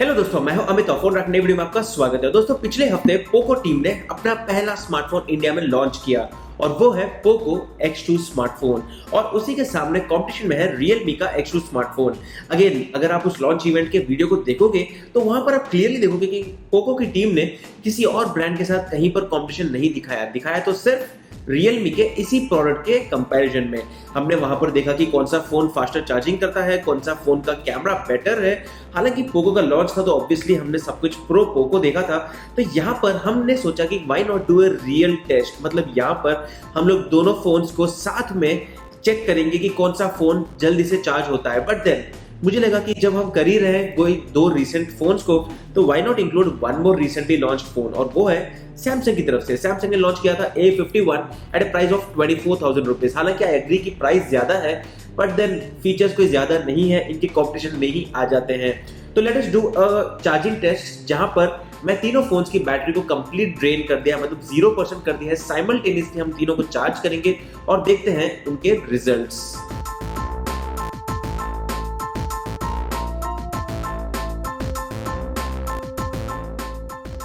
Hello दोस्तों, मैं हूं अमित और फोन रख नई वीडियो में आपका स्वागत है। दोस्तों, पिछले हफ्ते पोको टीम ने अपना पहला स्मार्टफोन इंडिया में लॉन्च किया और वो है पोको X2 स्मार्टफोन और उसी के सामने कंपटीशन में है Realme का X2 स्मार्टफोन। अगेन, अगर आप उस लॉन्च इवेंट के वीडियो को देखोगे तो वहां पर आप क्लियरली देखोगे कि पोको की टीम ने किसी और ब्रांड के साथ कहीं पर कंपटीशन नहीं दिखाया तो सिर्फ Realme के इसी प्रोडक्ट के कंपैरिजन में। हमने वहां पर देखा कि कौन सा फोन फास्टर चार्जिंग करता है, कौन सा फोन का कैमरा बेटर है। हालांकि पोको का लॉन्च था तो ऑब्वियसली हमने सब कुछ प्रो पोको देखा था, तो यहाँ पर हमने सोचा कि why not do a real test. मतलब यहाँ पर हम लोग दोनों फोन्स को साथ में चेक करेंगे कि कौन सा फोन जल्दी से चार्ज होता है। बट देन मुझे लगा कि जब हम कर ही रहे हैं कोई दो रिसेंट फोन्स को, तो why not include one more recently launch phone, और वो है सैमसंग की तरफ से। सैमसंग ने लॉन्च किया था A51 at a price of 24,000 rupees. हालांकि आई एग्री की प्राइस ज्यादा है, बट देन फीचर्स कोई ज्यादा नहीं है, इनके कॉम्पिटिशन में ही आ जाते हैं। तो let us do a charging test, जहां पर मैं तीनों फोन्स की बैटरी को कंप्लीट ड्रेन कर दिया, मतलब 0% कर दिया है। साइमल्टेनियसली हम तीनों को चार्ज करेंगे और देखते हैं उनके रिजल्ट्स।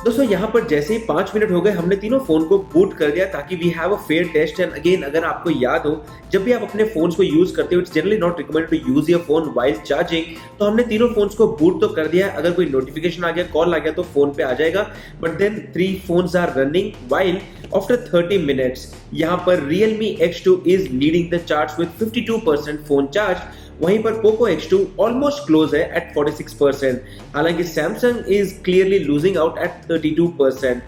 दोस्तों, यहाँ पर जैसे ही 5 मिनट हो गए, हमने तीनों फोन को बूट कर दिया ताकि we have a fair test. And again, अगर आपको याद हो, जब भी आप अपने फोन्स को यूज करते हो, it's generally not recommended to use your phone while charging. तो हमने तीनों फोन्स को बूट तो कर दिया है। अगर कोई नोटिफिकेशन आ गया, कॉल आ गया तो फोन पे आ जाएगा, but then 3 phones are running while after 30 minutes. यहाँ पर Realme X2 is leading the charts with 52% phone charge. वहीं पर पोको X2 ऑलमोस्ट क्लोज है एट 46%। हालांकि Samsung is clearly losing out at 32%।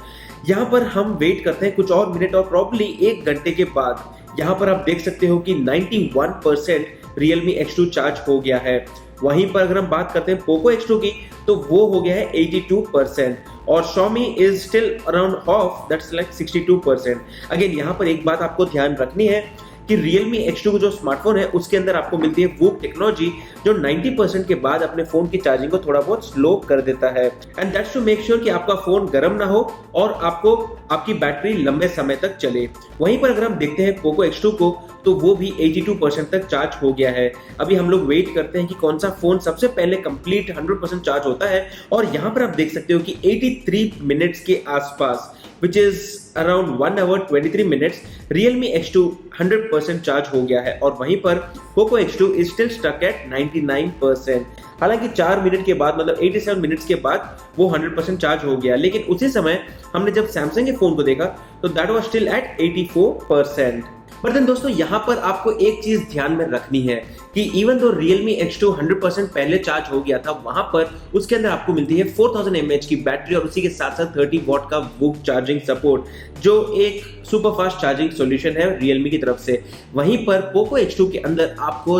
यहाँ पर हम वेट करते हैं कुछ और मिनट और प्रॉब्ली 1 घंटे के बाद यहाँ पर आप देख सकते हो कि 91% Realme X2 चार्ज हो गया है। वहीं पर अगर हम बात करते हैं पोको X2 की, तो वो हो गया है 82% और Xiaomi is still around half, that's like 62%। Again, यहाँ पर एक बात आपको ध्यान रखनी है कि Realme X2 को जो स्मार्टफोन है उसके अंदर आपको मिलती है वो टेक्नोलॉजी जो 90% के बाद अपने फोन की चार्जिंग को थोड़ा बहुत स्लो कर देता है। And that's to make sure कि आपका फोन गर्म ना हो और आपको आपकी बैटरी लंबे समय तक चले। वहीं पर अगर हम देखते हैं पोको X2 को, तो वो भी 82% तक चार्ज हो गया है। अभी हम लोग वेट करते हैं कि कौन सा फोन सबसे पहले कंप्लीट 100% चार्ज होता है। और यहाँ पर आप देख सकते हो कि 83 मिनट्स के आसपास, which is around 1 hour 23 minutes, Realme X2 100% charge हो गया है और वहीं पर Poco X2 is still stuck at 99%। हालांकि 4 मिनट के बाद, मतलब 87 मिनट्स के बाद वो 100% चार्ज हो गया, लेकिन उसी समय हमने जब सैमसंग के फोन को देखा तो that was still at 84%। But then दोस्तों, यहाँ पर आपको एक चीज ध्यान में रखनी है कि इवन दो Realme X2 100% पहले चार्ज हो गया था, वहां पर उसके अंदर आपको मिलती है 4000 mAh की बैटरी और उसी के साथ साथ 30 वॉट का वूक चार्जिंग सपोर्ट, जो एक सुपर फास्ट चार्जिंग सॉल्यूशन है Realme की तरफ से। वहीं पर Poco X2 के अंदर आपको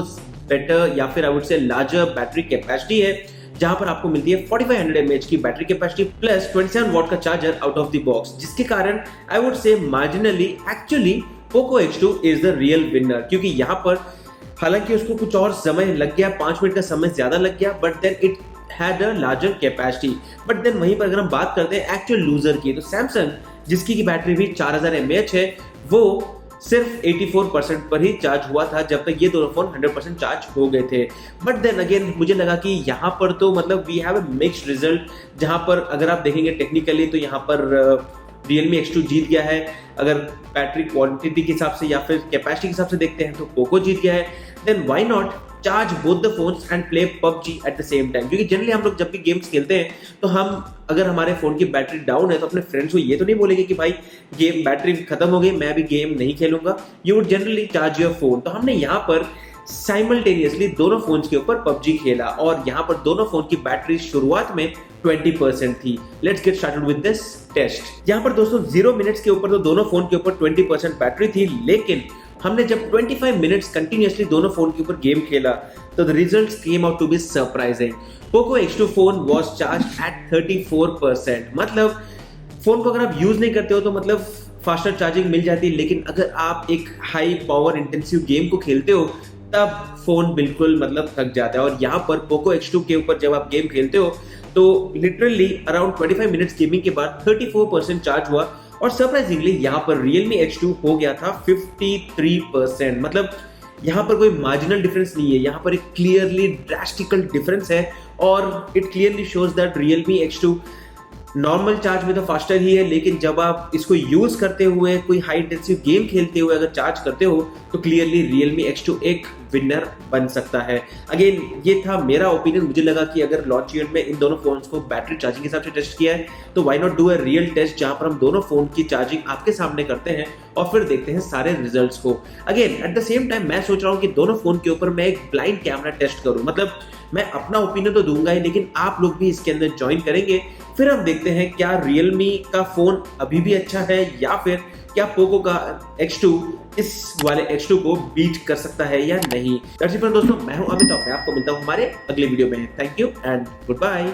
बेटर या फिर I would say larger battery capacity है, जहां पर आपको मिलती है 4500 mAh की बैटरी कैपेसिटी प्लस 27 वॉट का charger out of the box, जिसके कारण I would say marginally actually Poco X2 is the real winner. क्योंकि यहाँ पर हालांकि उसको कुछ और समय लग गया, 5 मिनट का समय ज्यादा लग गया, but then it had a larger capacity. But then वहीं पर अगर हम बात करते हैं एक्चुअल लूजर की, तो सैमसंग, जिसकी की बैटरी भी 4000 mAh है, वो सिर्फ 84% पर ही चार्ज हुआ था, जब तक ये दोनों फोन 100% चार्ज हो गए थे। बट देन अगेन मुझे लगा कि यहाँ पर तो मतलब we have a mixed result, जहां पर अगर आप देखेंगे टेक्निकली तो यहाँ पर Realme X2 जीत गया है। अगर बैटरी क्वांटिटी के हिसाब से या फिर कैपेसिटी के हिसाब से देखते हैं तो पोको जीत गया है। Then why not charge both the phones and play PUBG at the same time. क्योंकि जनरली हम लोग जब भी गेम्स खेलते हैं तो हम, अगर हमारे फोन की बैटरी डाउन है, तो अपने फ्रेंड्स को ये तो नहीं बोलेंगे कि भाई गेम बैटरी खत्म हो गई, मैं अभी गेम नहीं खेलूंगा। You would generally charge your phone. तो हमने यहाँ पर साइमल्टेनियसली दोनों फोन्स के ऊपर PUBG खेला और यहाँ पर दोनों फोन की बैटरी शुरुआत में 20% थी। Let's get started with this test. यहाँ पर दोस्तों 0 मिनट्स के ऊपर तो दोनों फोन के ऊपर 20% बैटरी थी, लेकिन हमने जब 25 मिनट्स कंटिन्यूअसली दोनों फोन के ऊपर गेम खेला तो the results came out to be surprising. Poco X2 phone was charged at 34%। मतलब फोन को अगर आप यूज नहीं करते हो तो मतलब फास्टर चार्जिंग मिल जाती है, लेकिन अगर आप एक हाई पावर इंटेंसिव गेम को खेलते हो तब फोन बिल्कुल मतलब थक जाता है। और यहाँ पर Poco X2 के ऊपर जब आप गेम खेलते हो तो लिटरली अराउंड 25 मिनट्स गेमिंग के बाद 34% चार्ज हुआ और सरप्राइजिंगली यहाँ पर Realme X2 हो गया था 53%। मतलब यहाँ पर कोई मार्जिनल डिफरेंस नहीं है, यहाँ पर एक क्लियरली ड्रास्टिकल डिफरेंस है और it clearly shows that Realme X2 normal charge में तो फास्टर ही है, लेकिन जब आप इसको यूज करते हुए कोई हाई इंटेंसिव गेम खेलते हुए अगर चार्ज करते हो तो क्लियरली Realme X2 एक विनर बन सकता है। अगेन ये था मेरा ओपिनियन। मुझे लगा कि अगर लॉन्च इवेंट में इन दोनों फोन्स को बैटरी चार्जिंग के हिसाब से टेस्ट किया है तो why not do a real test जहां पर हम दोनों फोन की चार्जिंग आपके सामने करते हैं और फिर देखते हैं सारे रिजल्ट्स को। Again eight the same time मैं सोच रहा हूं कि दोनों फोन के ऊपर मैं एक ब्लाइंड कैमरा टेस्ट करूं, मतलब मैं अपना ओपिनियन तो दूंगा ही लेकिन आप लोग भी इसके अंदर ज्वाइन करेंगे, फिर हम देखते हैं क्या Realme का फोन अभी भी अच्छा है या फिर क्या पोको का X2 इस वाले X2 को बीट कर सकता है या नहीं। दोस्तों मैं हूं अमित और मैं आपको मिलता हूं हमारे अगले वीडियो में। Thank you and good bye.